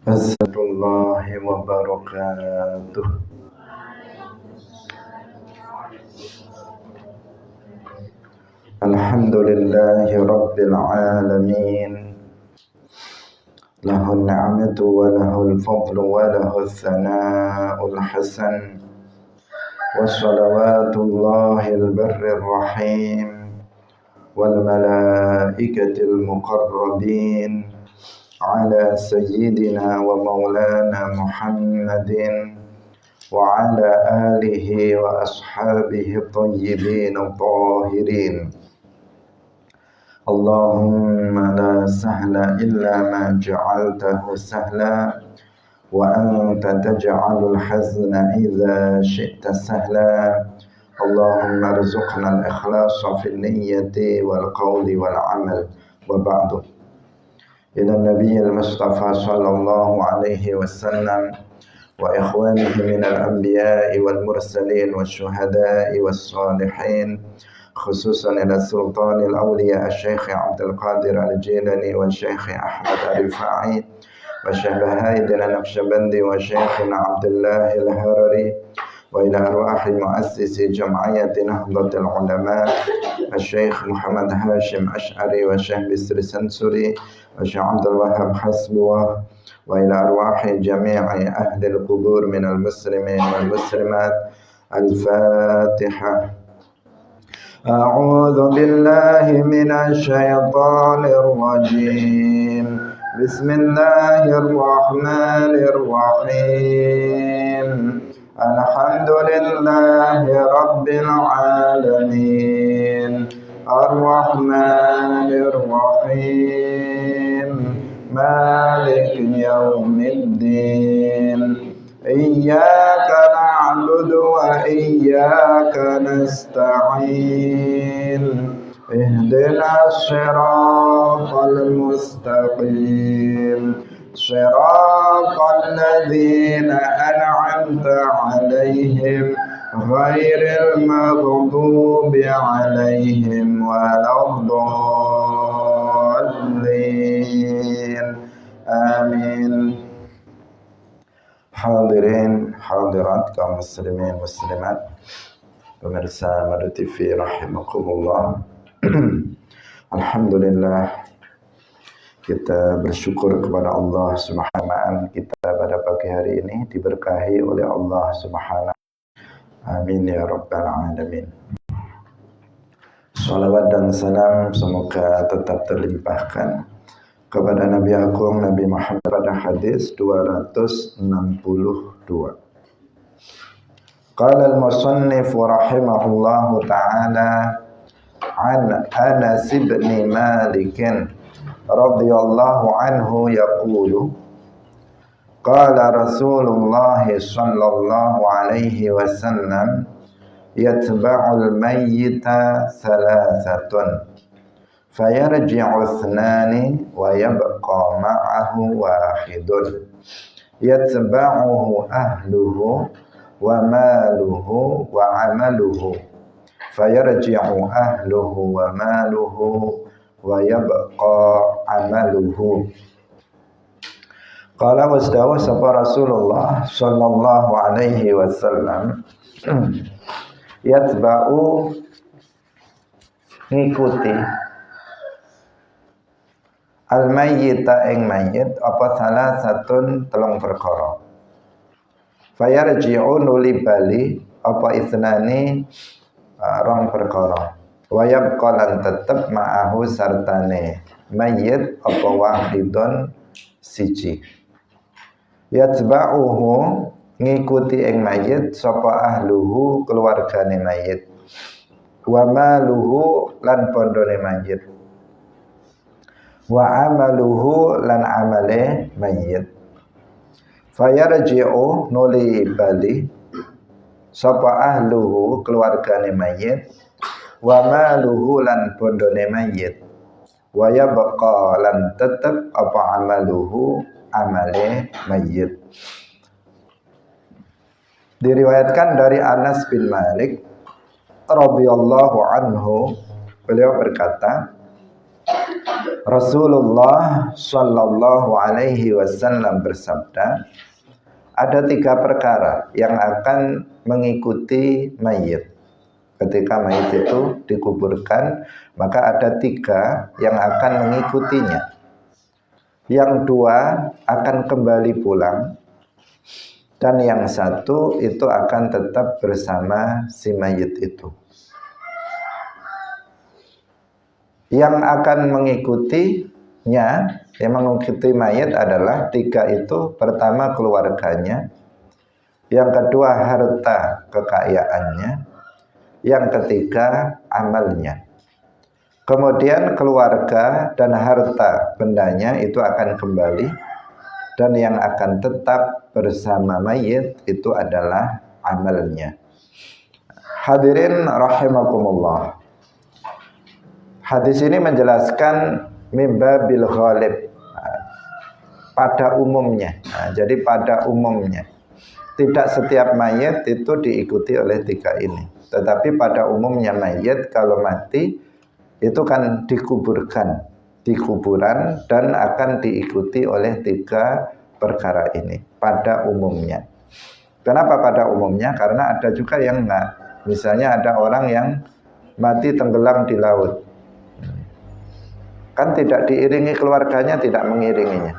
Assalamualaikum warahmatullahi wabarakatuh. Alhamdulillahi rabbil alamin. Lahul ni'matu wa lahul fadlu wa lahul thana'ul hasan. Wassalawatullahil barrir rahim wal malaikatil muqarrabin ala sayyidina wa maulana Muhammadin wa ala alihi wa ashabihi tayyibin tahirin. Allahumma la sahla illa ma ja'altahu sahla wa anta taj'alul hazna idza syi'ta sahla. Allahumma arzuqna al-ikhlasa fil niyyati wal qawli wal amal. Wa ba'du. Ila Nabiyil Mustafa sallallahu alaihi wasallam wa ikhwanihi minal anbiya'i wal mursalin wasyuhada'i was salihin, khususan ila sultanil awliya Syekh Abdul Qadir Al-Jilani wa Syekh Ahmad Al-Rifai wa Syekh Bahaidin Al-Naqsyabandi wa Syekh Abdullah Al-Harari wa ila arwahi muassisi jam'iyati Nahdlatul Ulama Syekh Muhammad Hashim Ash'ari wa Syekh Bisri Sansuri wa Syekh Abdul Wahab Hasbuwah wa ila arwahi jami'i ahli al-qubur minal muslimin wal muslimat. Al-Fatihah. A'udzu billahi minasy syaithanir rajim. Bismillahirrahmanirrahim. Alhamdulillahi rabbil alamin. Ar-Rahmanir Rahim. Malik yaumiddin. Iyyaka na'budu wa iyyaka nasta'in. Ihdinas siratal mustaqim. Siratal ladzina an'amta 'alaihim ghairil maghdubi 'alaihim waladdallin. Amin. Hadirin hadirat kaum muslimin muslimat, pemirsa Madu TV rahimakumullah. Alhamdulillah, kita bersyukur kepada Allah Subhanahu wa ta'ala, kita pada pagi hari ini diberkahi oleh Allah Subhanahu. Amin ya rabbal alamin. Salawat dan salam semoga tetap terlimpahkan kepada Nabi Agung Nabi Muhammad pada hadis 262. Qala al-musannif rahimahullahu ta'ala an Anas bin Malik radhiyallahu anhu yaqulu qala Rasulullah sallallahu alaihi wasallam yatba'ul mayyita thalathatun fayarji'u ithnani wa yabqa ma'ahu wahidun yatba'uhu ahluhu wa maluhu wa amaluhu fayarji'u ahluhu wa maluhu wa yabqa amaluhu. Qala wasdawa sapa Rasulullah sallallahu alaihi wasallam yatba'u ngikuti al-mayyita ing mayyit apa salah satun telung perkara. Fayarji'u nuli bali apa isnani rong perkara. Wa yabqa lan tetep ma'ahu sartane mayyit apa wahidun siji. Yatba'uhu ngikuti ing mayyit sapa ahluhu keluargane mayyit. Wa maluhu lan pondone mayyit. Wa amaluhu lan amale mayyit. Fayarji'u nuli bali sapa ahluhu keluargane mayyit. Wa maluhu lan pondone mayyit. Wa yabqa lan tetep apa amaluhu amale mayyit. Diriwayatkan dari Anas bin Malik radhiyallahu anhu, beliau berkata, Rasulullah Shallallahu Alaihi Wasallam bersabda, ada 3 perkara yang akan mengikuti mayit. Ketika mayit itu dikuburkan, maka ada 3 yang akan mengikutinya. Yang 2 akan kembali pulang, dan yang 1 itu akan tetap bersama si mayit itu. Yang akan mengikutinya, yang mengikuti mayit adalah 3 itu. Pertama keluarganya, yang kedua harta kekayaannya, yang ketiga amalnya. Kemudian keluarga dan harta bendanya itu akan kembali, dan yang akan tetap bersama mayit itu adalah amalnya. Hadirin rahimakumullah. Hadis ini menjelaskan mimba bil ghalib, pada umumnya. Jadi pada umumnya tidak setiap mayit itu diikuti oleh 3 ini. Tetapi pada umumnya mayit kalau mati itu kan dikuburkan di kuburan dan akan diikuti oleh 3 perkara ini pada umumnya. Kenapa pada umumnya? Karena ada juga yang enggak. Misalnya ada orang yang mati tenggelam di laut, kan tidak diiringi keluarganya, tidak mengiringinya.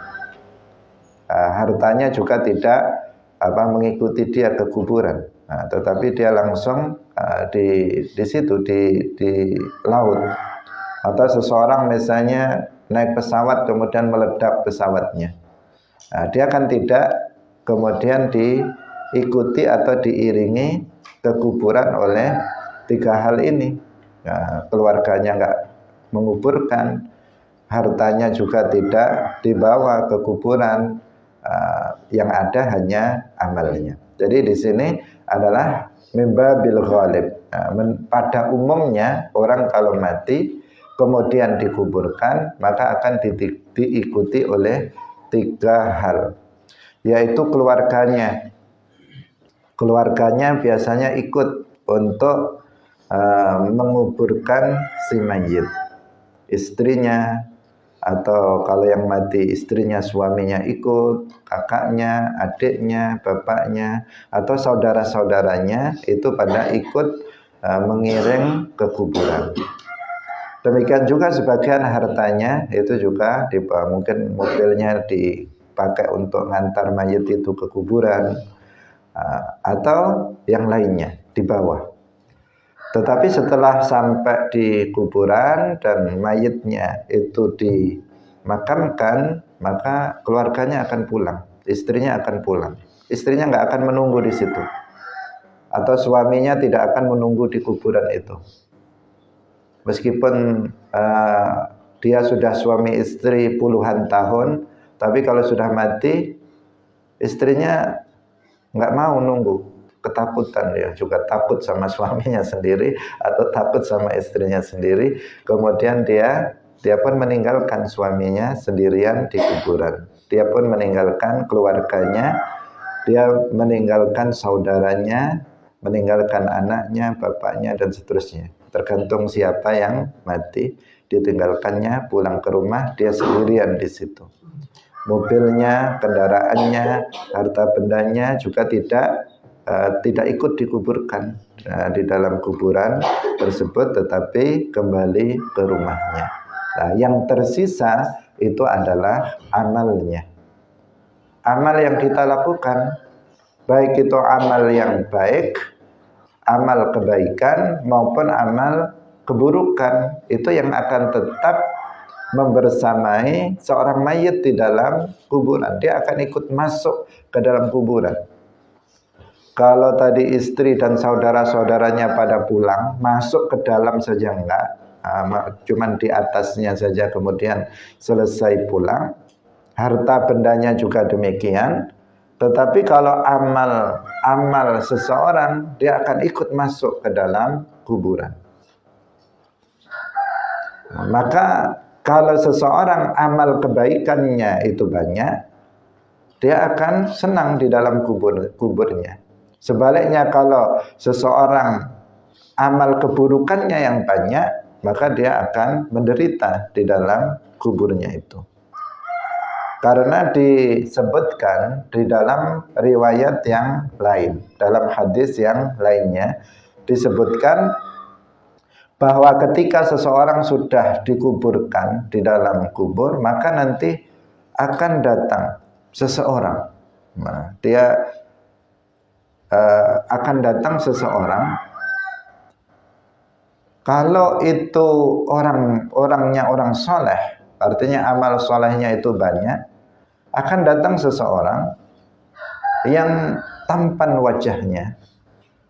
Hartanya juga tidak mengikuti dia ke kuburan. Tetapi dia langsung di situ di laut. Atau seseorang misalnya naik pesawat kemudian meledak pesawatnya, dia kan tidak kemudian diikuti atau diiringi ke kuburan oleh 3 hal ini. Keluarganya enggak menguburkan, hartanya juga tidak dibawa ke kuburan, yang ada hanya amalnya. Jadi di sini adalah mimba bil ghalib. Pada umumnya orang kalau mati kemudian dikuburkan, maka akan diikuti oleh 3 hal, yaitu keluarganya. Keluarganya biasanya ikut untuk menguburkan si mayit. Istrinya, atau kalau yang mati istrinya, suaminya ikut, kakaknya, adiknya, bapaknya, atau saudara-saudaranya itu pada ikut mengiring ke kuburan. Demikian juga sebagian hartanya itu juga mungkin mobilnya dipakai untuk ngantar mayit itu ke kuburan, atau yang lainnya di bawah. Tetapi setelah sampai di kuburan dan mayitnya itu dimakamkan, maka keluarganya akan pulang, istrinya akan pulang. Istrinya nggak akan menunggu di situ, atau suaminya tidak akan menunggu di kuburan itu. Meskipun dia sudah suami istri puluhan tahun, tapi kalau sudah mati, istrinya nggak mau nunggu. Ketakutan, dia juga takut sama suaminya sendiri atau takut sama istrinya sendiri. Kemudian dia pun meninggalkan suaminya sendirian di kuburan. Dia pun meninggalkan keluarganya, dia meninggalkan saudaranya, meninggalkan anaknya, bapaknya, dan seterusnya. Tergantung siapa yang mati, ditinggalkannya, pulang ke rumah, dia sendirian di situ. Mobilnya, kendaraannya, harta bendanya juga tidak ikut dikuburkan di dalam kuburan tersebut, tetapi kembali ke rumahnya. Nah, yang tersisa itu adalah amalnya. Amal yang kita lakukan, baik itu amal yang baik, amal kebaikan maupun amal keburukan, itu yang akan tetap membersamai seorang mayit di dalam kuburan. Dia akan ikut masuk ke dalam kuburan. Kalau tadi istri dan saudara-saudaranya pada pulang, masuk ke dalam saja enggak, cuman di atasnya saja kemudian selesai pulang. Harta bendanya juga demikian. Tetapi kalau amal seseorang, dia akan ikut masuk ke dalam kuburan. Maka kalau seseorang amal kebaikannya itu banyak, dia akan senang di dalam kuburnya. Sebaliknya kalau seseorang amal keburukannya yang banyak, maka dia akan menderita di dalam kuburnya itu. Karena disebutkan di dalam riwayat yang lain, dalam hadis yang lainnya disebutkan bahwa ketika seseorang sudah dikuburkan di dalam kubur, maka nanti akan datang seseorang. Nah, dia akan datang seseorang. Kalau itu orangnya orang soleh, artinya amal solehnya itu banyak, akan datang seseorang yang tampan wajahnya,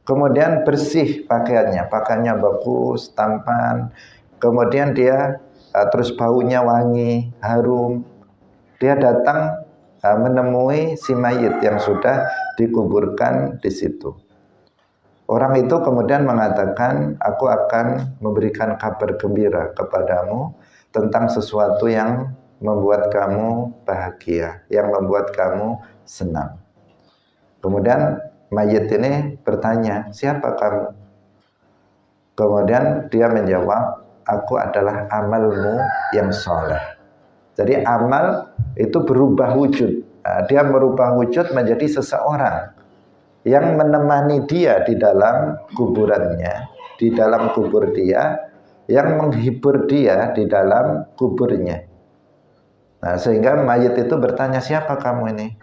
kemudian bersih pakaiannya bagus, tampan, kemudian dia terus baunya wangi, harum. Dia datang menemui si mayit yang sudah dikuburkan di situ. Orang itu kemudian mengatakan, aku akan memberikan kabar gembira kepadamu tentang sesuatu yang membuat kamu bahagia, yang membuat kamu senang. Kemudian mayit ini bertanya, siapa kamu? Kemudian dia menjawab, aku adalah amalmu yang soleh. Jadi amal itu berubah wujud. Dia merubah wujud menjadi seseorang yang menemani dia di dalam kuburannya, di dalam kubur dia, yang menghibur dia di dalam kuburnya. Nah, sehingga mayit itu bertanya, siapa kamu ini?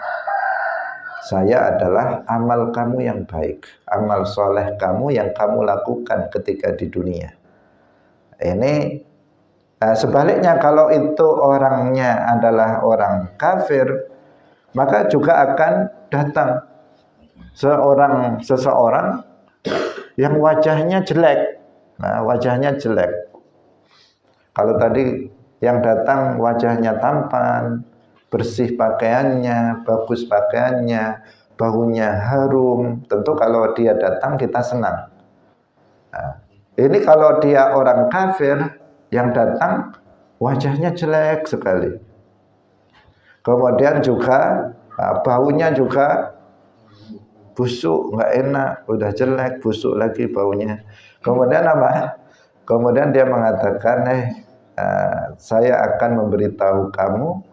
Saya adalah amal kamu yang baik, amal soleh kamu yang kamu lakukan ketika di dunia. Ini sebaliknya, kalau itu orangnya adalah orang kafir, maka juga akan datang seseorang yang wajahnya jelek. Nah, wajahnya jelek. Kalau tadi yang datang wajahnya tampan, bersih pakaiannya, bagus pakaiannya, baunya harum, tentu kalau dia datang kita senang. Nah, ini kalau dia orang kafir yang datang wajahnya jelek sekali. Kemudian juga baunya juga busuk, nggak enak, udah jelek, busuk lagi baunya. Kemudian apa? Kemudian dia mengatakan, saya akan memberitahu kamu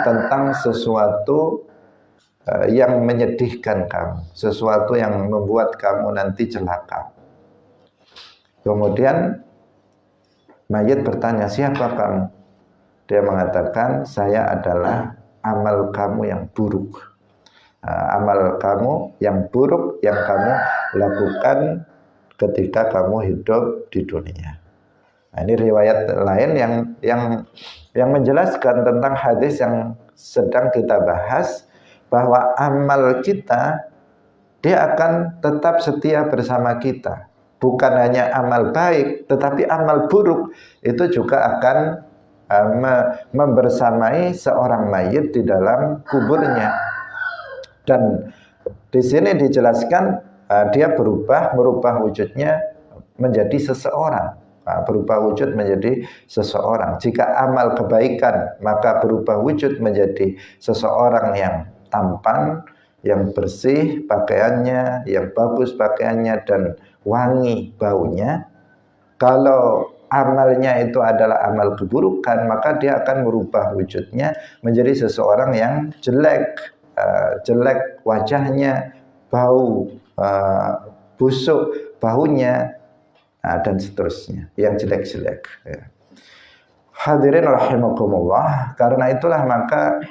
tentang sesuatu yang menyedihkan kamu, sesuatu yang membuat kamu nanti celaka. Kemudian mayit bertanya, siapa kamu? Dia mengatakan, saya adalah amal kamu yang buruk. Amal kamu yang buruk yang kamu lakukan ketika kamu hidup di dunia. Nah, ini riwayat lain yang menjelaskan tentang hadis yang sedang kita bahas, bahwa amal kita dia akan tetap setia bersama kita. Bukan hanya amal baik, tetapi amal buruk itu juga akan membersamai seorang mayit di dalam kuburnya. Dan di sini dijelaskan dia merubah wujudnya menjadi seseorang. Berubah wujud menjadi seseorang. Jika amal kebaikan, maka berubah wujud menjadi seseorang yang tampan, yang bersih pakaiannya, yang bagus pakaiannya, dan wangi baunya. Kalau amalnya itu adalah amal keburukan, maka dia akan merubah wujudnya menjadi seseorang yang jelek. Jelek wajahnya, bau busuk baunya, dan seterusnya, yang jelek-jelek. Hadirin rahimakumullah, karena itulah maka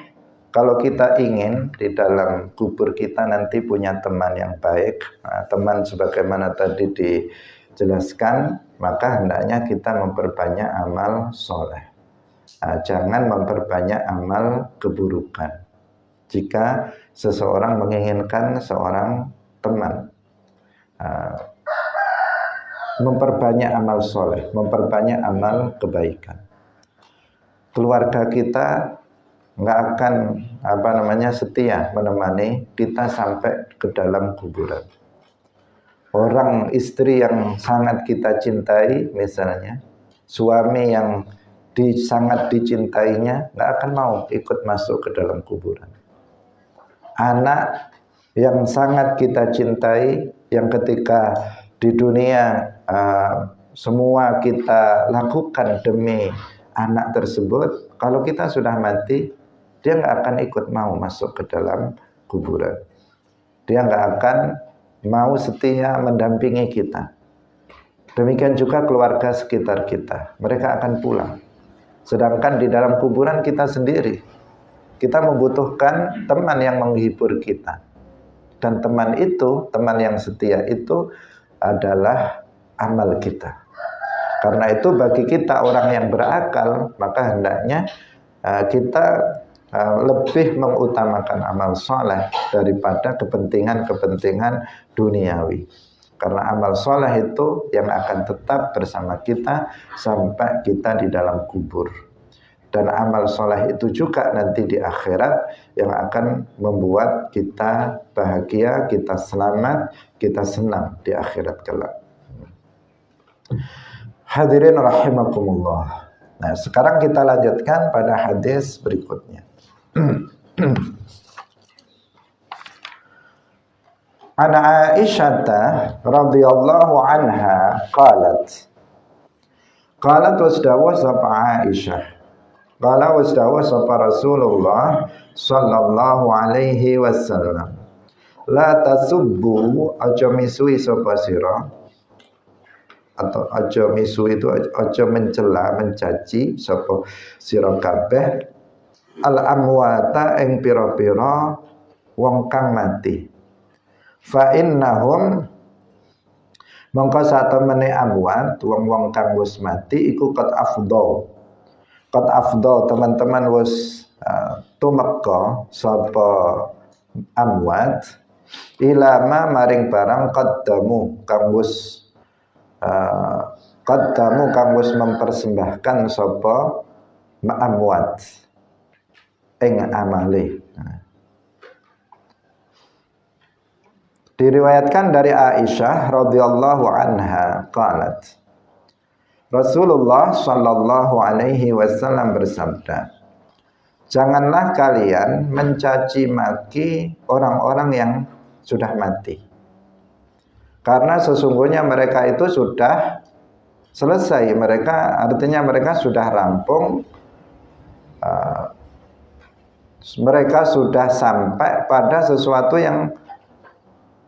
kalau kita ingin di dalam kubur kita nanti punya teman yang baik, teman sebagaimana tadi dijelaskan, maka hendaknya kita memperbanyak amal soleh. Jangan memperbanyak amal keburukan. Jika seseorang menginginkan seorang teman, memperbanyak amal soleh, memperbanyak amal kebaikan. Keluarga kita nggak akan setia menemani kita sampai ke dalam kuburan. Orang istri yang sangat kita cintai, misalnya suami yang sangat dicintainya, nggak akan mau ikut masuk ke dalam kuburan. Anak yang sangat kita cintai, yang ketika di dunia semua kita lakukan demi anak tersebut, kalau kita sudah mati, dia nggak akan ikut mau masuk ke dalam kuburan. Dia nggak akan mau setia mendampingi kita. Demikian juga keluarga sekitar kita, mereka akan pulang. Sedangkan di dalam kuburan kita sendiri, kita membutuhkan teman yang menghibur kita. Dan teman itu, teman yang setia itu adalah amal kita. Karena itu bagi kita orang yang berakal, maka hendaknya kita lebih mengutamakan amal soleh daripada kepentingan-kepentingan duniawi. Karena amal soleh itu yang akan tetap bersama kita sampai kita di dalam kubur. Dan amal soleh itu juga nanti di akhirat yang akan membuat kita bahagia, kita selamat, kita senang di akhirat kelak. Hadirin rahimakumullah. Nah, sekarang kita lanjutkan pada hadis berikutnya. Ana Aisyah radhiyallahu anha qalat wasdawa sapa Aisyah. Qala wasdawa sapa Rasulullah sallallahu alaihi wasallam. La tasubbu aja misui sapa sira, atau aja misu itu aja mencela, mencaci sapa sira kabeh al amwata ing pira-pira wong kang mati. Fa innahum mongko satemene amwat wong-wong kang wis mati iku qad afdal teman-teman wis tumeka sapa amwat ilama maring barang qaddamu kang wis kang wis mempersembahkan sapa amwat ing amale. Diriwayatkan dari Aisyah radhiyallahu anha qalat Rasulullah sallallahu alaihi wasallam bersabda, janganlah kalian mencaci maki orang-orang yang sudah mati, karena sesungguhnya mereka itu sudah selesai, artinya mereka sudah rampung, mereka sudah sampai pada sesuatu yang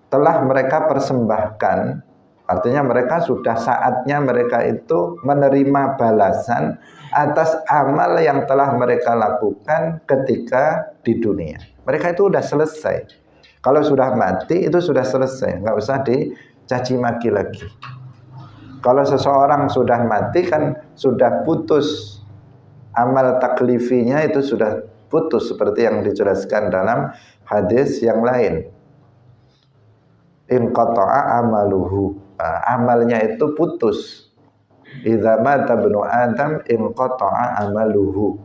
telah mereka persembahkan. Artinya mereka sudah saatnya mereka itu menerima balasan atas amal yang telah mereka lakukan ketika di dunia. Mereka itu sudah selesai. Kalau sudah mati itu sudah selesai, nggak usah dicaci maki lagi. Kalau seseorang sudah mati kan sudah putus, amal taklifinya itu sudah putus, seperti yang dijelaskan dalam hadis yang lain. In qata'a amaluhu, amalnya itu putus. Idza mata ibnu Adam in qata'a amaluhu.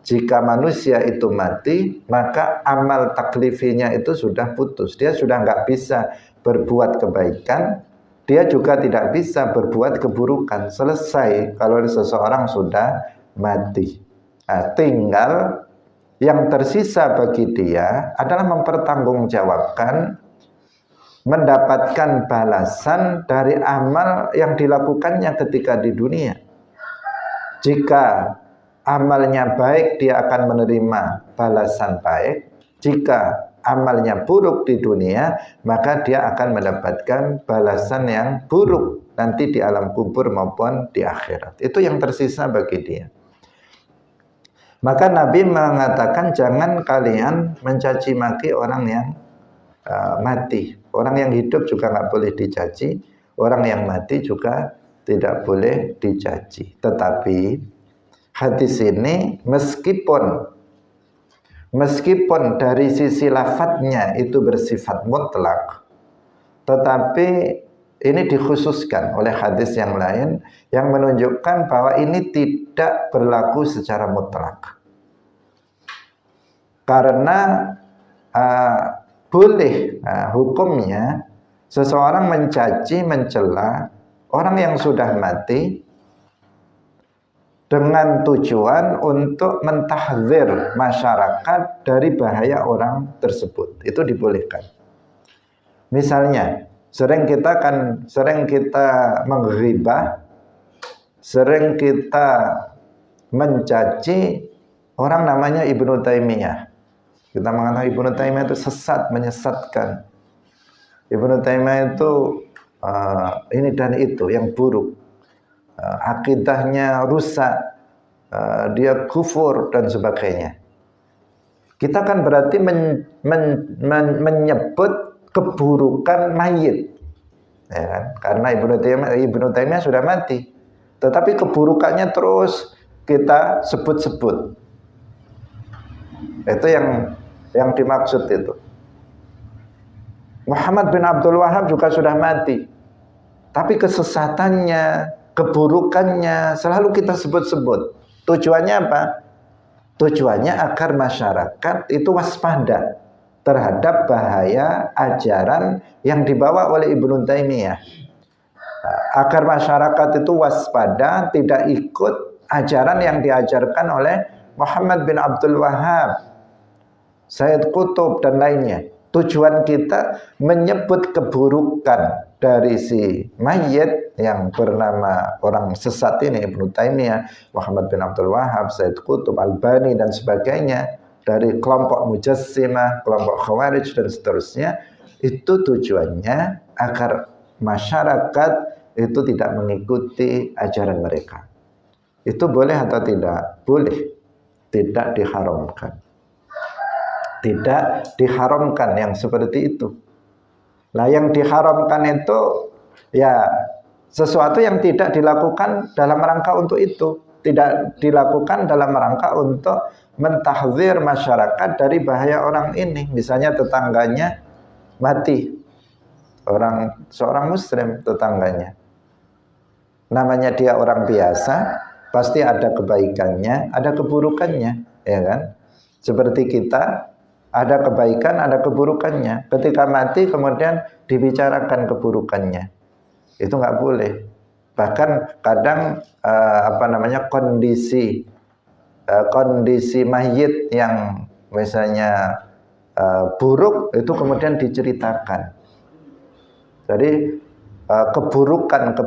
Jika manusia itu mati, maka amal taklifinya itu sudah putus. Dia sudah nggak bisa berbuat kebaikan, dia juga tidak bisa berbuat keburukan. Selesai kalau seseorang sudah mati. Tinggal yang tersisa bagi dia adalah mempertanggungjawabkan, mendapatkan balasan dari amal yang dilakukannya ketika di dunia. Jika amalnya baik, dia akan menerima balasan baik. Jika amalnya buruk di dunia, maka dia akan mendapatkan balasan yang buruk nanti di alam kubur maupun di akhirat. Itu yang tersisa bagi dia. Maka Nabi mengatakan jangan kalian mencaci maki orang yang mati. Orang yang hidup juga nggak boleh dicaci, orang yang mati juga tidak boleh dicaci. Tetapi hadis ini meskipun dari sisi lafadznya itu bersifat mutlak, tetapi ini dikhususkan oleh hadis yang lain yang menunjukkan bahwa ini tidak berlaku secara mutlak. Karena boleh hukumnya seseorang mencaci, mencela orang yang sudah mati dengan tujuan untuk mentahdzir masyarakat dari bahaya orang tersebut. Itu dibolehkan. Misalnya Sering kita menghibah, sering kita mencaci orang namanya Ibnu Taimiyah. Kita mengatakan Ibnu Taimiyah itu sesat, menyesatkan. Ibnu Taimiyah itu ini dan itu yang buruk. Akidahnya rusak, dia kufur dan sebagainya. Kita kan berarti menyebut keburukan mayit, ya kan? Karena Ibnu Taimiyah sudah mati, tetapi keburukannya terus kita sebut-sebut. Itu yang dimaksud itu. Muhammad bin Abdul Wahab juga sudah mati, tapi kesesatannya, keburukannya selalu kita sebut-sebut. Tujuannya apa? Tujuannya agar masyarakat itu waspada terhadap bahaya ajaran yang dibawa oleh Ibnu Taimiyah. Agar masyarakat itu waspada, tidak ikut ajaran yang diajarkan oleh Muhammad bin Abdul Wahab, Sayyid Qutb dan lainnya. Tujuan kita menyebut keburukan dari si mayit yang bernama orang sesat ini, Ibnu Taimiyah, Muhammad bin Abdul Wahab, Sayyid Qutb, Albani dan sebagainya, dari kelompok Mujassimah, kelompok Khawarij dan seterusnya. Itu tujuannya agar masyarakat itu tidak mengikuti ajaran mereka. Itu boleh atau tidak? Boleh. Tidak diharamkan. Tidak diharamkan yang seperti itu. Nah, yang diharamkan itu ya sesuatu yang tidak dilakukan dalam rangka untuk itu. Tidak dilakukan dalam rangka untuk mentahdzir masyarakat dari bahaya orang ini. Misalnya tetangganya mati. Seorang muslim tetangganya. Namanya dia orang biasa, pasti ada kebaikannya, ada keburukannya, ya kan? Seperti kita, ada kebaikan, ada keburukannya. Ketika mati kemudian dibicarakan keburukannya, itu nggak boleh. Bahkan kadang kondisi mayit yang misalnya buruk itu kemudian diceritakan. Jadi keburukan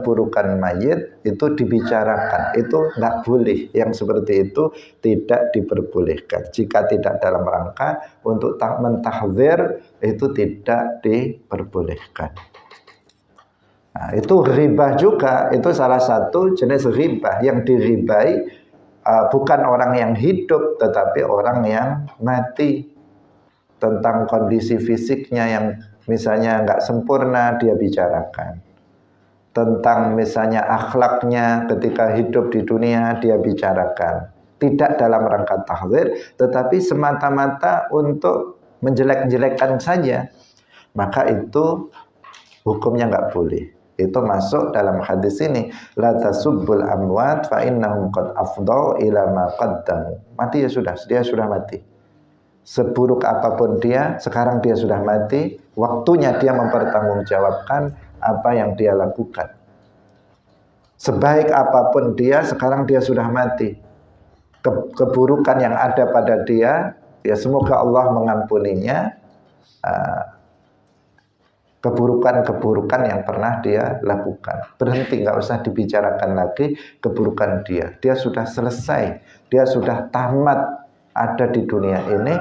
mayit itu dibicarakan, itu nggak boleh. Yang seperti itu tidak diperbolehkan. Jika tidak dalam rangka untuk mentahdzir, itu tidak diperbolehkan. Nah, itu ribah juga, itu salah satu jenis ribah. Yang diribai bukan orang yang hidup, tetapi orang yang mati. Tentang kondisi fisiknya yang misalnya nggak sempurna, dia bicarakan. Tentang misalnya akhlaknya ketika hidup di dunia, dia bicarakan. Tidak dalam rangka tahdzir, tetapi semata-mata untuk menjelek-jelekkan saja. Maka itu hukumnya nggak boleh. Itu masuk dalam hadis ini, la tasubbul amwat fa innahum qad afdau ila ma qaddamu. Mati ya sudah, dia sudah mati. Seburuk apapun dia, sekarang dia sudah mati, waktunya dia mempertanggungjawabkan apa yang dia lakukan. Sebaik apapun dia, sekarang dia sudah mati. Keburukan yang ada pada dia, ya semoga Allah mengampuninya keburukan-keburukan yang pernah dia lakukan. Berhenti, nggak usah dibicarakan lagi keburukan dia. Dia sudah selesai, dia sudah tamat ada di dunia ini.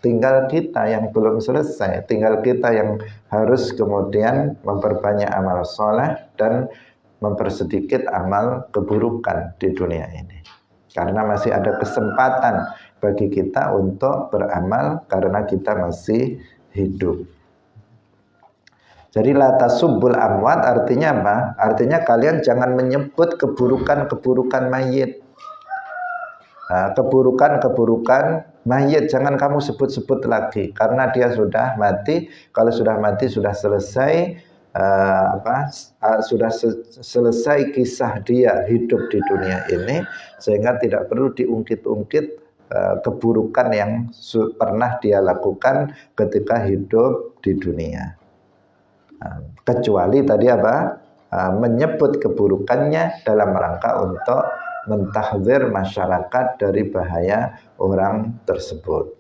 Tinggal kita yang belum selesai, tinggal kita yang harus kemudian memperbanyak amal soleh dan mempersedikit amal keburukan di dunia ini. Karena masih ada kesempatan bagi kita untuk beramal karena kita masih hidup. Jadi la tasubbul amwat artinya apa? Artinya kalian jangan menyebut keburukan-keburukan mayit. Keburukan-keburukan mayit jangan kamu sebut-sebut lagi karena dia sudah mati. Kalau sudah mati sudah selesai selesai kisah dia hidup di dunia ini, sehingga tidak perlu diungkit-ungkit keburukan yang pernah dia lakukan ketika hidup di dunia. Kecuali tadi menyebut keburukannya dalam rangka untuk mentahdzir masyarakat dari bahaya orang tersebut.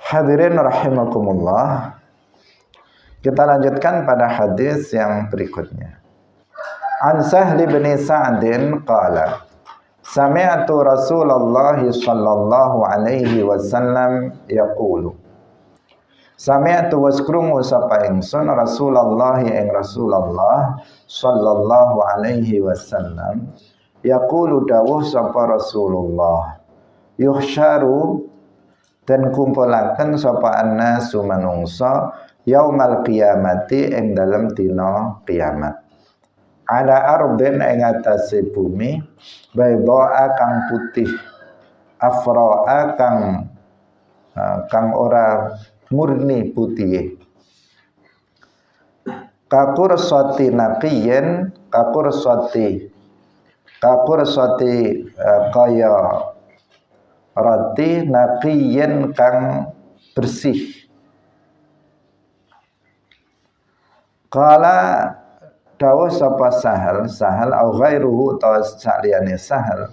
Hadirin rahimakumullah. Kita lanjutkan pada hadis yang berikutnya. An Sahl bin Sa'din qala sami'tu Rasulullah sallallahu alaihi wasallam yaqulu sami'tu waskrungu sapa ingsun Rasulullah ing Rasulullah sallallahu alaihi wasallam yaqulu dawuh sapa Rasulullah yuhsyaru dan kumpulaken sapa annasu manungsa yaumal qiyamati ing dalem dina kiamat ada ardin ing atase bumi bayda'a kang putih afra'a kang ora murni putih kakursati naqiyen kakursati kaya roti naqiyen kang bersih. Kala dawuh sapa Sahal au ghairuhu ta saliyane Sahal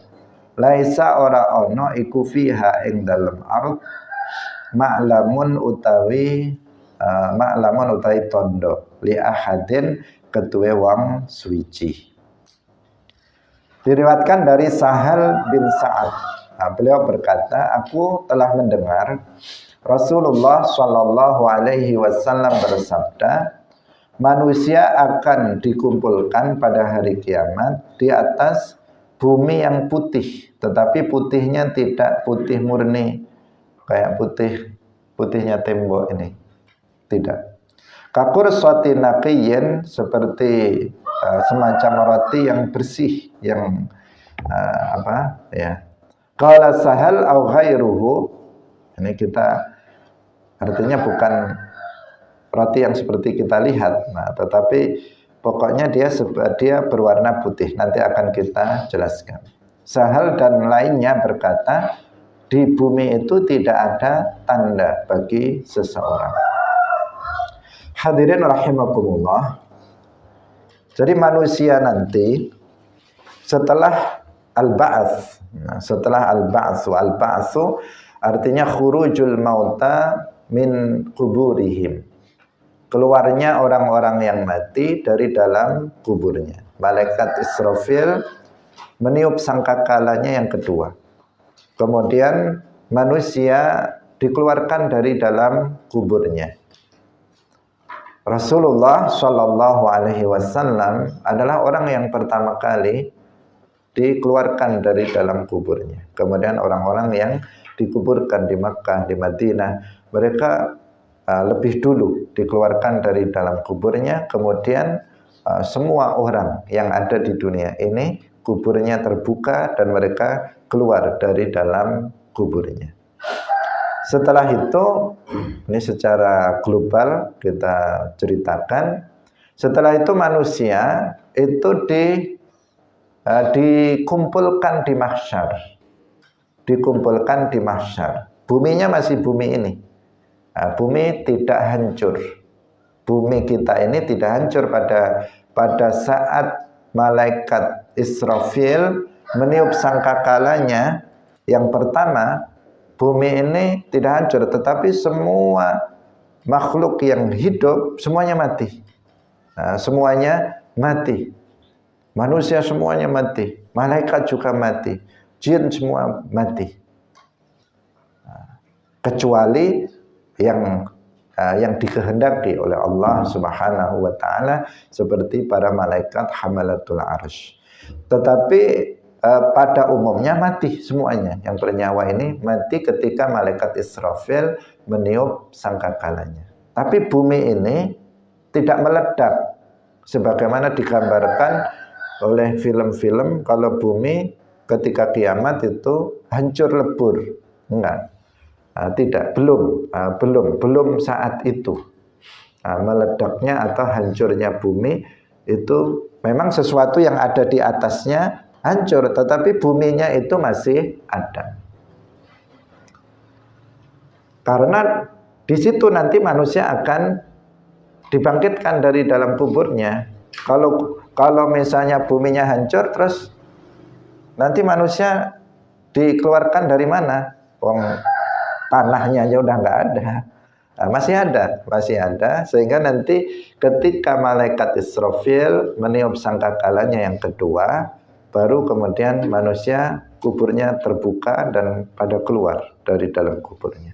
laisa ora ana iku fiha ing dalem ard ma'lamun utawi tondo li ahadin ketuwe wong suci. Diriwayatkan dari Sahal bin Sa'ad. Beliau berkata, aku telah mendengar Rasulullah Shallallahu Alaihi Wasallam bersabda, manusia akan dikumpulkan pada hari kiamat di atas bumi yang putih, tetapi putihnya tidak putih murni kayak putihnya tembok ini, tidak. Kakursati naqiyin seperti semacam roti yang bersih, yang Qala Sahal au ghairuhu. Ini kita artinya bukan roti yang seperti kita lihat, tetapi pokoknya dia berwarna putih. Nanti akan kita jelaskan. Sahal dan lainnya berkata, di bumi itu tidak ada tanda bagi seseorang. Hadirin rahimakumullah. Jadi manusia nanti setelah al-ba'ats. Setelah al-ba'tsu artinya khurujul mauta min kuburihim. Keluarnya orang-orang yang mati dari dalam kuburnya. Malaikat Israfil meniup sangkakalanya yang kedua. Kemudian manusia dikeluarkan dari dalam kuburnya. Rasulullah Shallallahu Alaihi Wasallam adalah orang yang pertama kali dikeluarkan dari dalam kuburnya. Kemudian orang-orang yang dikuburkan di Makkah, di Madinah, mereka lebih dulu dikeluarkan dari dalam kuburnya. Kemudian semua orang yang ada di dunia ini kuburnya terbuka dan mereka keluar dari dalam kuburnya. Setelah itu, ini secara global kita ceritakan. Setelah itu manusia itu dikumpulkan di mahsyar. Dikumpulkan di mahsyar. Buminya masih bumi ini. Bumi tidak hancur. Bumi kita ini tidak hancur pada saat malaikat Israfil meniup sangkakalanya. Yang pertama, bumi ini tidak hancur, tetapi semua makhluk yang hidup semuanya mati. Semuanya mati. Manusia semuanya mati, malaikat juga mati, jin semua mati. Kecuali yang dikehendaki oleh Allah Subhanahu wa taala seperti para malaikat hamalatul arsy. Tetapi pada umumnya mati semuanya. Yang bernyawa ini mati ketika malaikat Israfil meniup sangkakalanya. Tapi bumi ini tidak meledak sebagaimana digambarkan oleh film-film kalau bumi ketika kiamat itu hancur lebur. Enggak. Tidak, belum saat itu. Meledaknya atau hancurnya bumi itu memang sesuatu yang ada di atasnya hancur, tetapi buminya itu masih ada. Karena di situ nanti manusia akan dibangkitkan dari dalam kuburnya. Kalau misalnya buminya hancur, terus nanti manusia dikeluarkan dari mana? tanahnya aja udah nggak ada. Nah, masih ada, sehingga nanti ketika malaikat Israfil meniup sangkakalanya yang kedua, baru kemudian manusia kuburnya terbuka dan pada keluar dari dalam kuburnya.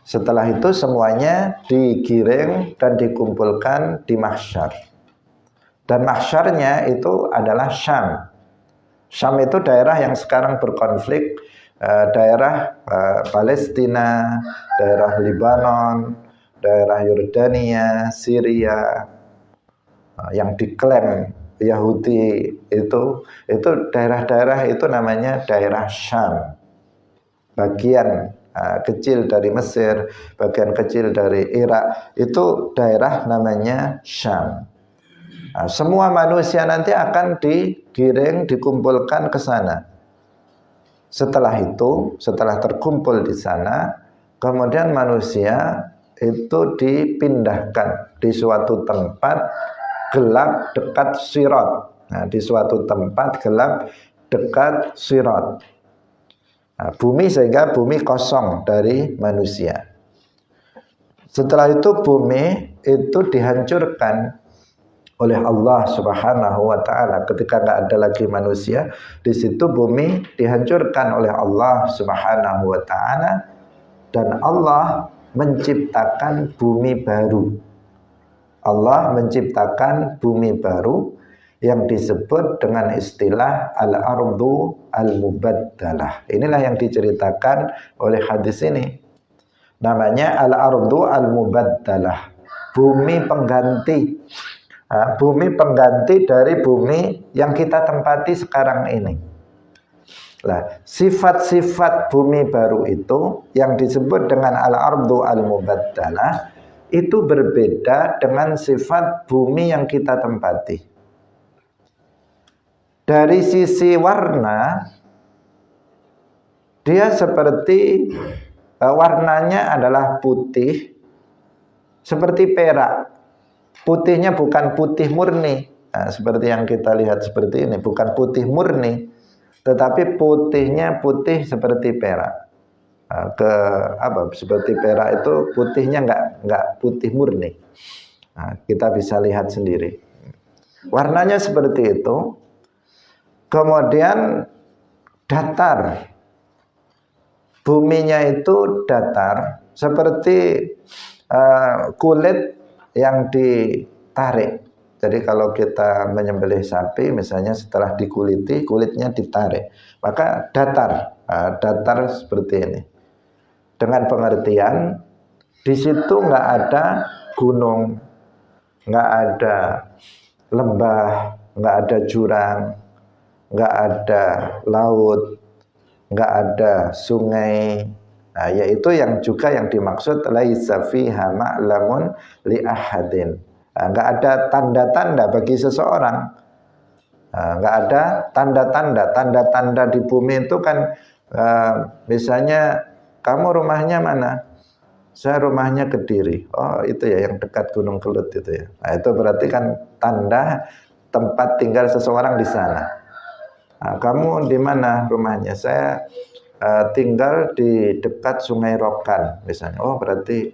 Setelah itu semuanya digiring dan dikumpulkan di mahsyar. Dan mahsyarnya itu adalah Syam. Syam itu daerah yang sekarang berkonflik, daerah Palestina, daerah Lebanon, daerah Yordania, Syria, yang diklaim Yahudi itu daerah-daerah itu namanya daerah Syam. Bagian kecil dari Mesir, bagian kecil dari Irak, itu daerah namanya Syam. Semua manusia nanti akan digiring, dikumpulkan ke sana. Setelah itu, setelah terkumpul di sana, kemudian manusia itu dipindahkan di suatu tempat gelap dekat Sirat. Nah, di suatu tempat gelap dekat Sirat. Nah, bumi, sehingga bumi kosong dari manusia. Setelah itu bumi itu dihancurkan oleh Allah Subhanahu wa taala. Ketika nggak ada lagi manusia, di situ bumi dihancurkan oleh Allah Subhanahu wa taala, dan Allah menciptakan bumi baru. Allah menciptakan bumi baru yang disebut dengan istilah al-ardu al-mubaddalah. Inilah yang diceritakan oleh hadis ini. Namanya al-ardu al-mubaddalah, bumi pengganti. Bumi pengganti dari bumi yang kita tempati sekarang ini. Nah, sifat-sifat bumi baru itu yang disebut dengan al-ardu al-mubaddalah itu berbeda dengan sifat bumi yang kita tempati. Dari sisi warna, dia seperti warnanya adalah putih, seperti perak. Putihnya bukan putih murni, nah, seperti yang kita lihat seperti ini, bukan putih murni, tetapi putihnya putih seperti perak. Seperti perak itu putihnya nggak putih murni. Nah, kita bisa lihat sendiri. Warnanya seperti itu. Kemudian datar. Buminya itu datar, seperti kulit yang ditarik. Jadi kalau kita menyembelih sapi, misalnya setelah dikuliti, kulitnya ditarik, maka datar. Datar seperti ini. Dengan pengertian, di situ nggak ada gunung, nggak ada lembah, nggak ada jurang, nggak ada laut, nggak ada sungai. Nah, yaitu yang juga yang dimaksud laisa fiha ma'lamun li ahadin. Nah, nggak ada tanda-tanda bagi seseorang. Nah, nggak ada tanda-tanda di bumi itu kan, misalnya kamu rumahnya mana? Saya rumahnya Kediri. Oh, itu ya yang dekat Gunung Kelut itu ya. Nah, itu berarti kan tanda tempat tinggal seseorang di sana. Nah, kamu di mana rumahnya? Saya tinggal di dekat Sungai Rokan misalnya. Oh, berarti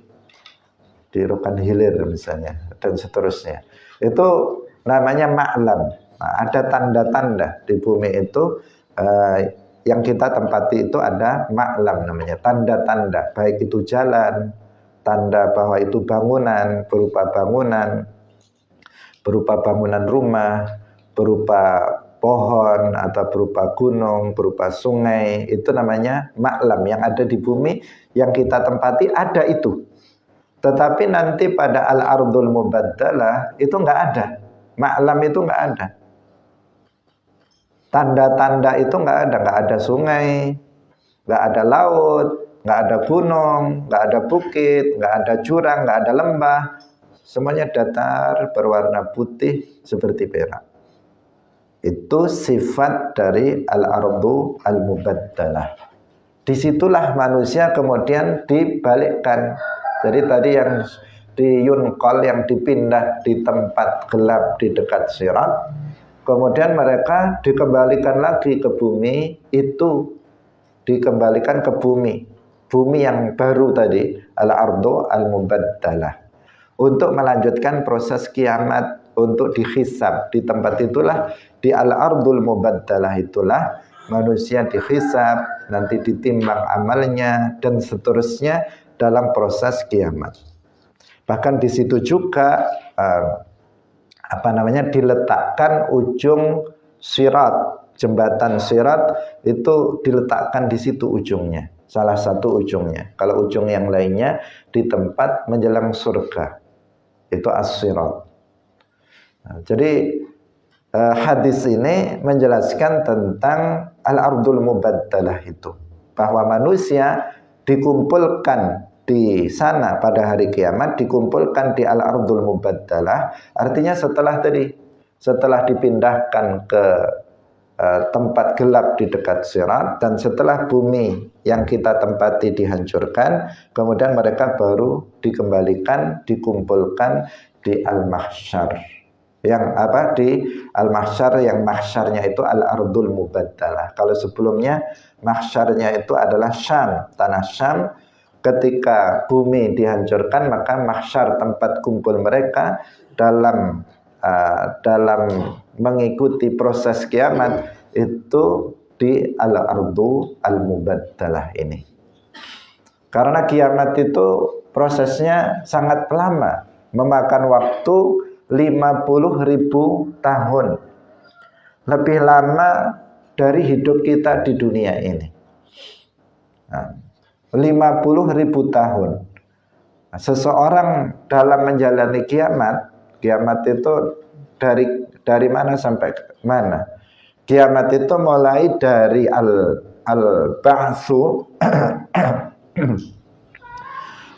di Rokan Hilir misalnya, dan seterusnya. Itu namanya ma'lam. Nah, ada tanda-tanda di bumi itu, yang kita tempati itu ada ma'lam namanya, tanda-tanda, baik itu jalan, tanda bahwa itu bangunan, berupa bangunan rumah, berupa pohon, atau berupa gunung, berupa sungai. Itu namanya ma'lam yang ada di bumi yang kita tempati, ada itu. Tetapi nanti pada al-ardul mubaddalah itu nggak ada. Ma'lam itu nggak ada. Tanda-tanda itu nggak ada sungai, nggak ada laut, nggak ada gunung, nggak ada bukit, nggak ada jurang, nggak ada lembah. Semuanya datar berwarna putih seperti perak. Itu sifat dari al-ardu al-mubaddalah. Disitulah manusia kemudian dibalikkan. Jadi tadi yang di Yunqal, yang dipindah di tempat gelap di dekat Sirat, kemudian mereka dikembalikan lagi ke bumi, itu dikembalikan ke bumi. bumi yang baru tadi, al-ardu al-mubaddalah. Untuk melanjutkan proses kiamat, untuk dihisab. Di tempat itulah, di al-ardul mubaddalah itulah, manusia dihisab, nanti ditimbang amalnya, dan seterusnya dalam proses kiamat. Bahkan di situ juga diletakkan ujung sirat, jembatan sirat itu diletakkan di situ ujungnya, salah satu ujungnya. Kalau ujung yang lainnya di tempat menjelang surga, itu as-sirat. Nah, jadi hadis ini menjelaskan tentang al-ardul mubaddalah itu, bahwa manusia dikumpulkan di sana pada hari kiamat, dikumpulkan di al-ardul mubaddalah. Artinya setelah dipindahkan ke tempat gelap di dekat sirat, dan setelah bumi yang kita tempati dihancurkan, kemudian mereka baru dikembalikan, dikumpulkan di al-mahsyar. Yang di al-mahsyar, yang mahsyarnya itu al-ardul mubaddalah. Kalau sebelumnya mahsyarnya itu adalah Syam, tanah Syam. Ketika bumi dihancurkan, maka mahsyar, tempat kumpul mereka dalam mengikuti proses kiamat, itu di al-ardu al-mubaddalah ini. Karena kiamat itu prosesnya sangat lama, memakan waktu 50.000 tahun. Lebih lama dari hidup kita di dunia ini. 50.000 tahun. Seseorang dalam menjalani kiamat itu dari mana sampai mana? Kiamat itu mulai dari al-ba'tsu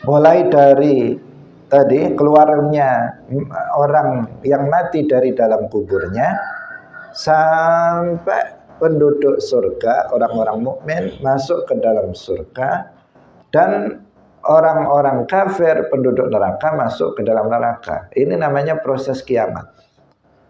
mulai dari tadi keluarnya orang yang mati dari dalam kuburnya, sampai penduduk surga, orang-orang mukmin masuk ke dalam surga, dan orang-orang kafir, penduduk neraka masuk ke dalam neraka. Ini namanya proses kiamat.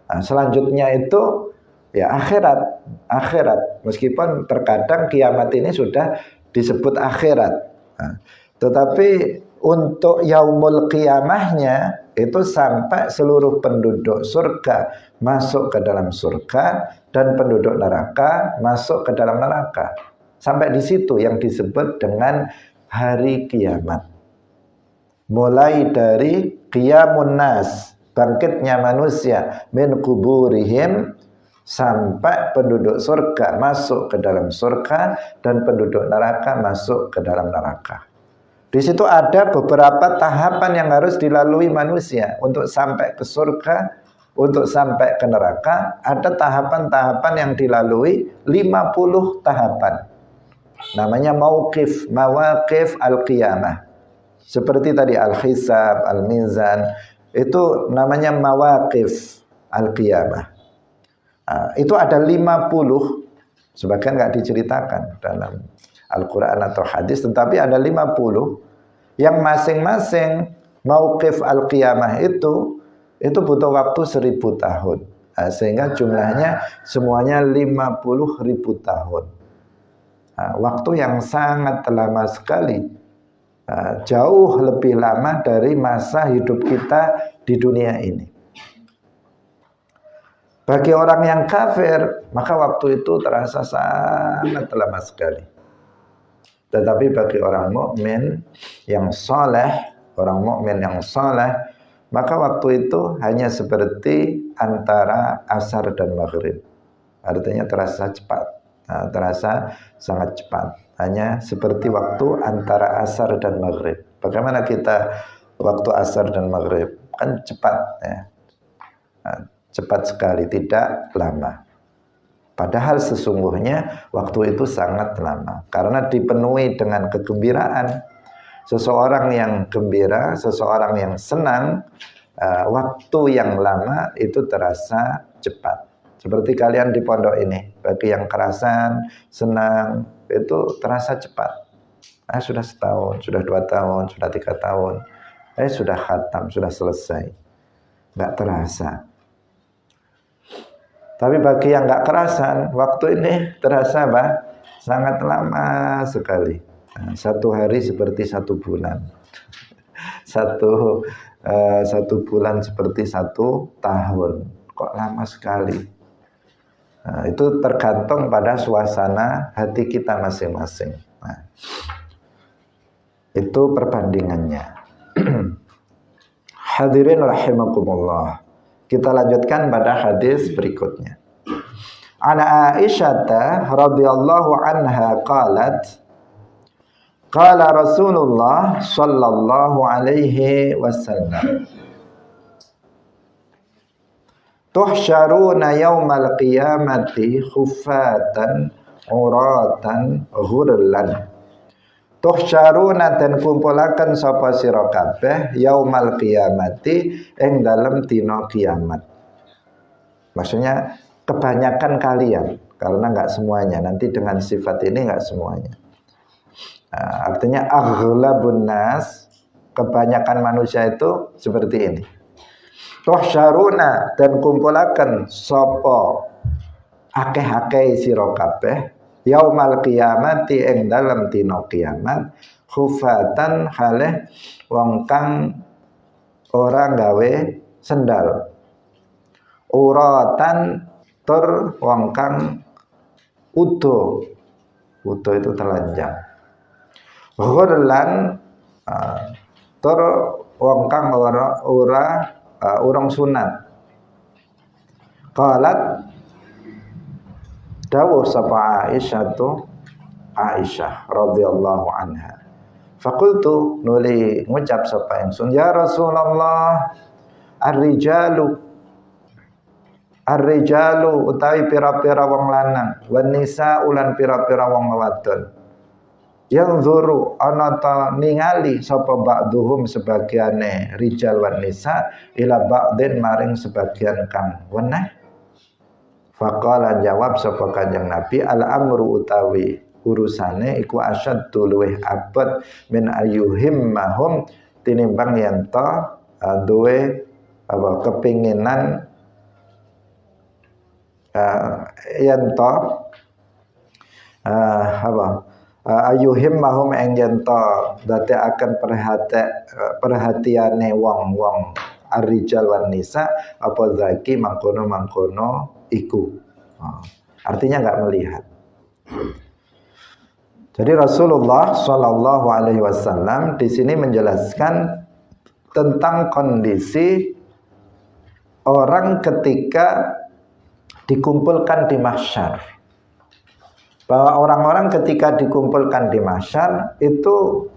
Nah, selanjutnya itu ya akhirat. Meskipun terkadang kiamat ini sudah disebut akhirat. Nah, tetapi untuk yaumul qiyamahnya itu sampai seluruh penduduk surga masuk ke dalam surga, dan penduduk neraka masuk ke dalam neraka. Sampai di situ yang disebut dengan hari kiamat. Mulai dari qiyamun nas, bangkitnya manusia, min kuburihim, sampai penduduk surga masuk ke dalam surga, dan penduduk neraka masuk ke dalam neraka. Di situ ada beberapa tahapan yang harus dilalui manusia untuk sampai ke surga, untuk sampai ke neraka. Ada tahapan-tahapan yang dilalui, 50 tahapan. Namanya mawaqif al-qiyamah. Seperti tadi al-hisab, al-mizan, itu namanya mawaqif al-qiyamah. Itu ada 50, sebagian nggak diceritakan dalam Al-Quran atau hadis, tetapi ada 50 yang masing-masing mauqif al-qiyamah itu butuh waktu 1000 tahun. Sehingga jumlahnya semuanya 50.000 tahun. Waktu yang sangat lama sekali, jauh lebih lama dari masa hidup kita di dunia ini. Bagi orang yang kafir, maka waktu itu terasa sangat lama sekali. Tetapi bagi orang mukmin yang soleh, maka waktu itu hanya seperti antara asar dan maghrib. Artinya terasa cepat, terasa sangat cepat. Hanya seperti waktu antara asar dan maghrib. Bagaimana kita waktu asar dan maghrib? Kan cepat, ya. Cepat sekali, tidak lama. Padahal sesungguhnya waktu itu sangat lama, karena dipenuhi dengan kegembiraan. Seseorang yang gembira, seseorang yang senang, waktu yang lama itu terasa cepat. Seperti kalian di pondok ini, bagi yang kerasan, senang, itu terasa cepat. Sudah setahun, sudah 2 tahun, sudah 3 tahun, sudah khatam, sudah selesai. Nggak terasa. Tapi bagi yang nggak kerasan, waktu ini terasa sangat lama sekali. Satu hari seperti satu bulan. Satu bulan seperti 1 tahun. Kok lama sekali? Itu tergantung pada suasana hati kita masing-masing. Itu perbandingannya. Hadirin rahimakumullah. Kita lanjutkan pada hadis berikutnya. Ana Aisyah radhiyallahu anha qalat qala Rasulullah sallallahu alaihi wasallam tuhsyaruna yaumal qiyamati khuffatan uratan ghurlan. Tuhsyaruna dan kumpulaken sapa sira kabeh yaumal qiyamati ing dalem dina kiamat. Maksudnya kebanyakan kalian, karena enggak semuanya. Nanti dengan sifat ini enggak semuanya. Artinya aghlabun nas, kebanyakan manusia itu seperti ini. Tuhsyaruna dan kumpulaken sapa akeh-akeh sira kabeh yaumal qiyamati ing dalem dina kiamat khufatan halih wong kang ora gawe sendal, uratan tur wong kang udo itu telanjang, ghurlan tur wong kang urung sunat. Qalat dawuh sapa Aisyah radhiyallahu anha. Faqultu nuli ngucap sapa ingsun, ya Rasulullah, ar-rijalu utawi pira-pira wong lanang, wan nisa ulan pira-pira wong wadon. Yang zuru ana ta ningali sapa ba'duhum sebagiane rijal wan nisa ila ba'din maring sebagian kang weneh. Faqala jawab sapa Kanjeng Nabi, al-amru utawi urusane iku asyaddu luweh abot min ayyuhimmahum tinimbang yen to duwe kepinginan yen to ayyuhimmahum ing yen to dadekaken perhatiane wong-wong ar-rijal wan nisa apa zaki mangkono iku. Artinya enggak melihat. Jadi Rasulullah Shallallahu Alaihi Wasallam di sini menjelaskan tentang kondisi orang ketika dikumpulkan di mahsyar. Bahwa orang-orang ketika dikumpulkan di mahsyar itu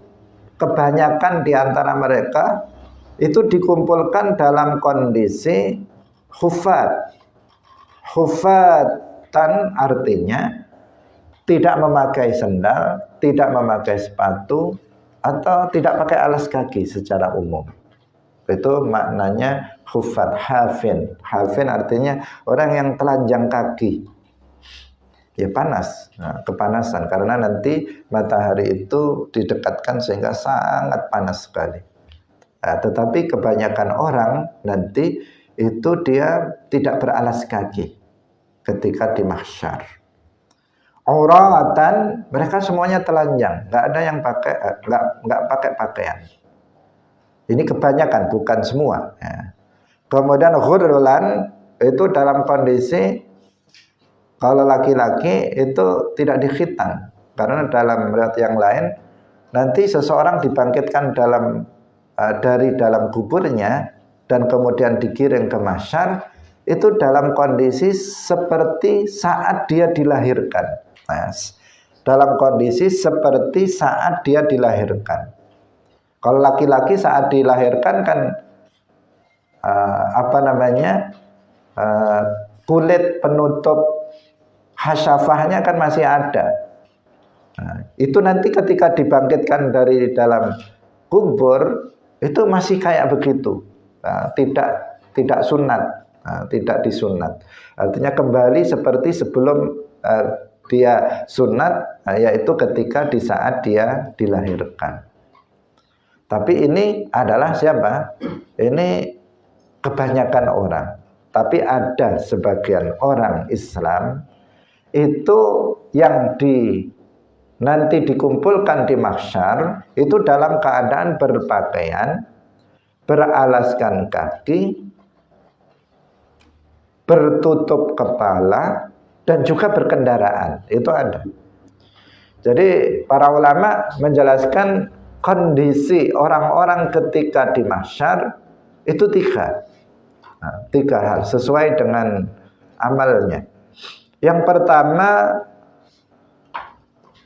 kebanyakan di antara mereka itu dikumpulkan dalam kondisi khufat. Khufatan artinya tidak memakai sendal, tidak memakai sepatu, atau tidak pakai alas kaki secara umum. Itu maknanya khufat. Hafin artinya orang yang telanjang kaki. Ya panas, kepanasan. Karena nanti matahari itu didekatkan sehingga sangat panas sekali. Tetapi kebanyakan orang nanti itu dia tidak beralas kaki ketika di mahsyar. Auratan, mereka semuanya telanjang, nggak ada yang pakai, nggak pakai pakaian. Ini kebanyakan, bukan semua. Ya. Kemudian ghurlan itu dalam kondisi kalau laki-laki itu tidak dikhitan, karena dalam riwayat yang lain nanti seseorang dibangkitkan dari dalam kuburnya dan kemudian digiring ke mahsyar itu dalam kondisi seperti saat dia dilahirkan. Nah, dalam kondisi seperti saat dia dilahirkan. Kalau laki-laki saat dilahirkan kan kulit penutup hasyafahnya kan masih ada. Nah, itu nanti ketika dibangkitkan dari dalam kubur itu masih kayak begitu. Nah, tidak sunat. Tidak disunat. Artinya kembali seperti sebelum dia sunat, yaitu ketika di saat dia dilahirkan. Tapi ini adalah siapa? Ini kebanyakan orang. Tapi ada sebagian orang Islam itu yang nanti dikumpulkan di mahsyar itu dalam keadaan berpakaian, beralaskan kaki, bertutup kepala, dan juga berkendaraan. Itu ada. Jadi para ulama menjelaskan kondisi orang-orang ketika di mahsyar itu tiga hal sesuai dengan amalnya. Yang pertama,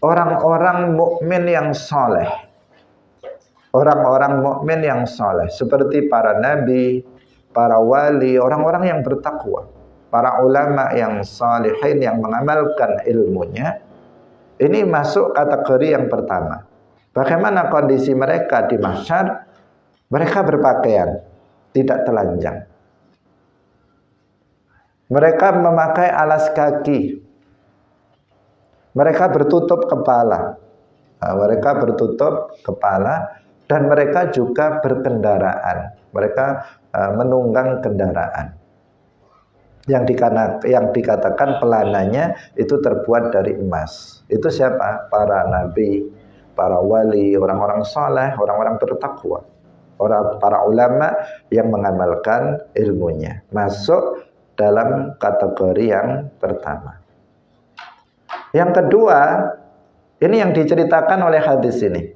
orang-orang mukmin yang soleh. Orang-orang mukmin yang soleh seperti para nabi, para wali, orang-orang yang bertakwa, para ulama yang salihin yang mengamalkan ilmunya. Ini masuk kategori yang pertama. Bagaimana kondisi mereka di mahsyar? Mereka berpakaian, tidak telanjang. Mereka memakai alas kaki. Mereka bertutup kepala. Mereka bertutup kepala dan mereka juga berkendaraan. Mereka menunggang kendaraan. Yang dikatakan pelananya itu terbuat dari emas. Itu siapa? Para nabi, para wali, orang-orang saleh, orang-orang bertakwa, para ulama yang mengamalkan ilmunya. Masuk dalam kategori yang pertama. Yang kedua, ini yang diceritakan oleh hadis ini,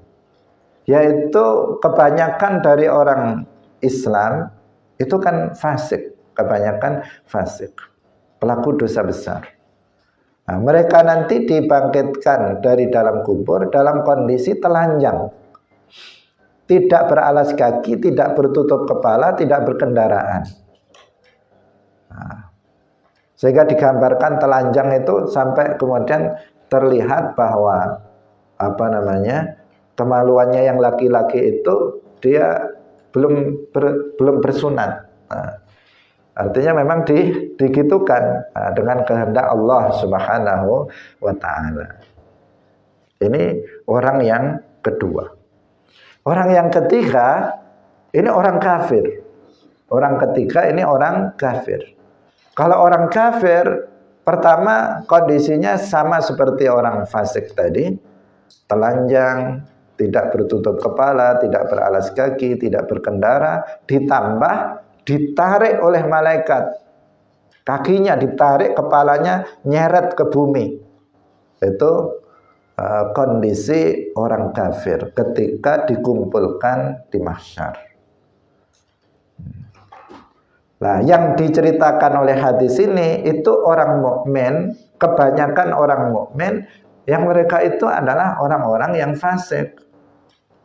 yaitu kebanyakan dari orang Islam itu kan fasik. Kebanyakan fasik, pelaku dosa besar. Nah, mereka nanti dibangkitkan dari dalam kubur dalam kondisi telanjang, tidak beralas kaki, tidak bertutup kepala, tidak berkendaraan. Nah, sehingga digambarkan telanjang itu sampai kemudian terlihat bahwa kemaluannya yang laki-laki itu dia belum bersunat. Nah, artinya memang digitukan dengan kehendak Allah Subhanahu wa ta'ala. Ini orang yang kedua. Orang yang ketiga, ini orang kafir. Orang ketiga ini orang kafir. Kalau orang kafir, pertama kondisinya sama seperti orang fasik tadi. Telanjang, tidak bertutup kepala, tidak beralas kaki, tidak berkendara, ditambah ditarik oleh malaikat, kakinya ditarik, kepalanya nyeret ke bumi. Itu kondisi orang kafir ketika dikumpulkan di mahsyar. Nah, yang diceritakan oleh hadis ini itu orang mukmin, kebanyakan orang mukmin yang mereka itu adalah orang-orang yang fasik.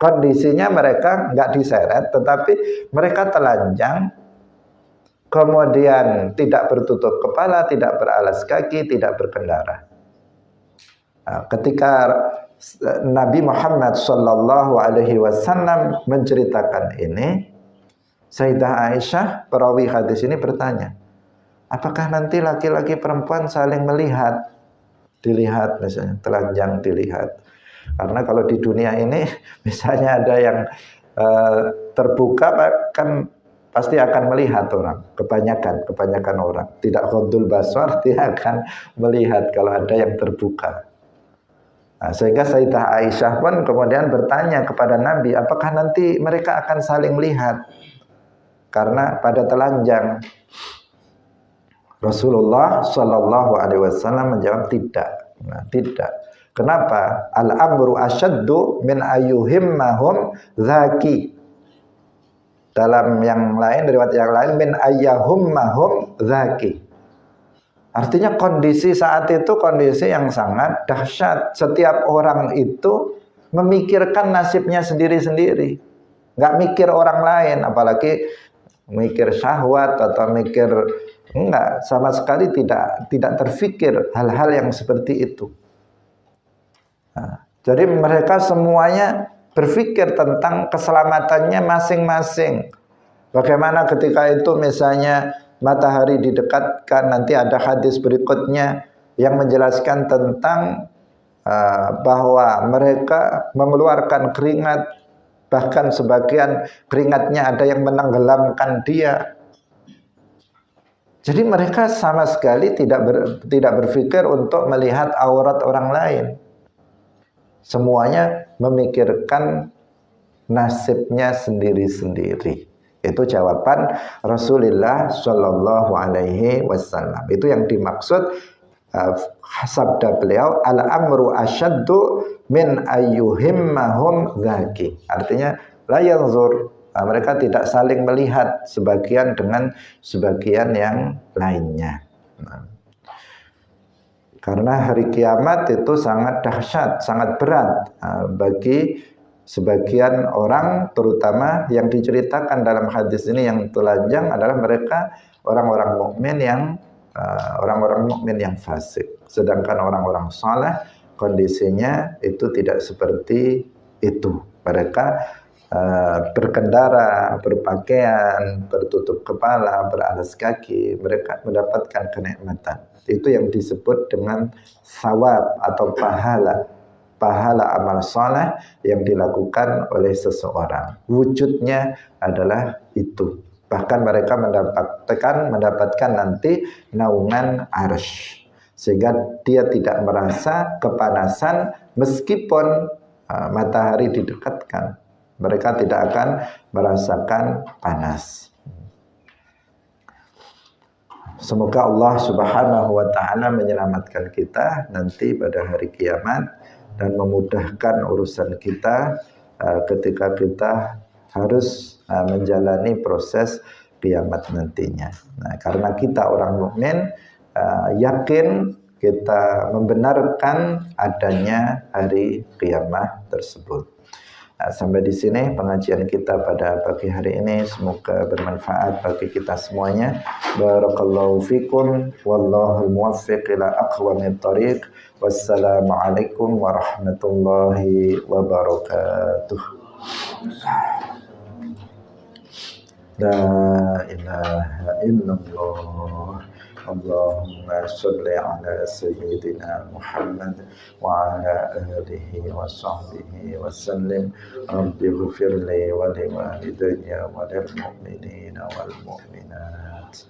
Kondisinya mereka nggak diseret, tetapi mereka telanjang, kemudian tidak bertutup kepala, tidak beralas kaki, tidak berkendara. Nah, ketika Nabi Muhammad Sallallahu Alaihi Wasallam menceritakan ini, Sayyidah Aisyah, perawi hadis ini bertanya, apakah nanti laki-laki perempuan saling melihat? Dilihat misalnya, telanjang dilihat. Karena kalau di dunia ini, misalnya ada yang terbuka, kan pasti akan melihat orang, kebanyakan orang tidak ghadul basar, dia akan melihat kalau ada yang terbuka. Nah, sehingga Sayyidah Aisyah pun kemudian bertanya kepada Nabi, apakah nanti mereka akan saling melihat karena pada telanjang? Rasulullah Shallallahu Alaihi Wasallam menjawab tidak. Nah, tidak. Kenapa? Al-amru asyaddu min ayyuhimmahum zaki. Dalam yang lain, riwayat yang lain, min ayyahummahum zaki. Artinya kondisi saat itu kondisi yang sangat dahsyat. Setiap orang itu memikirkan nasibnya sendiri-sendiri. Nggak mikir orang lain, apalagi mikir syahwat atau mikir, enggak, sama sekali tidak terfikir hal-hal yang seperti itu. Nah, jadi mereka semuanya berpikir tentang keselamatannya masing-masing. Bagaimana ketika itu misalnya matahari didekatkan, nanti ada hadis berikutnya yang menjelaskan tentang bahwa mereka mengeluarkan keringat, bahkan sebagian keringatnya ada yang menenggelamkan dia. Jadi mereka sama sekali tidak berpikir untuk melihat aurat orang lain. Semuanya memikirkan nasibnya sendiri-sendiri. Itu jawaban Rasulullah Shallallahu Alaihi Wasallam. Itu yang dimaksud sabda beliau, al-amru asyaddu min ayyuhimmahum dzaki. Artinya la yanzur, mereka tidak saling melihat sebagian dengan sebagian yang lainnya. Karena hari kiamat itu sangat dahsyat, sangat berat bagi sebagian orang, terutama yang diceritakan dalam hadis ini yang telanjang adalah mereka orang-orang mukmin yang fasik. Sedangkan orang-orang saleh kondisinya itu tidak seperti itu. Mereka berkendara, berpakaian, bertutup kepala, beralas kaki, mereka mendapatkan kenikmatan. Itu yang disebut dengan sawab atau pahala amal saleh yang dilakukan oleh seseorang. Wujudnya adalah itu. Bahkan mereka mendapatkan nanti naungan arsy, sehingga dia tidak merasa kepanasan meskipun matahari didekatkan. Mereka tidak akan merasakan panas. Semoga Allah Subhanahu wa taala menyelamatkan kita nanti pada hari kiamat dan memudahkan urusan kita ketika kita harus menjalani proses kiamat nantinya. Nah, karena kita orang mukmin yakin kita membenarkan adanya hari kiamat tersebut. Sampai di sini pengajian kita pada pagi hari ini, semoga bermanfaat bagi kita semuanya. Barakallahu fikum, wallahul muwaffiq ila aqwamit thariq. Wassalamualaikum warahmatullahi wabarakatuh. La ilaha illallah. Allahumma salli ala sayyidina Muhammad wa ala alihi wa sahbihi wa sallim. Rabbi ghfirli wa li walidayya wa lil mu'minina wal mu'minat.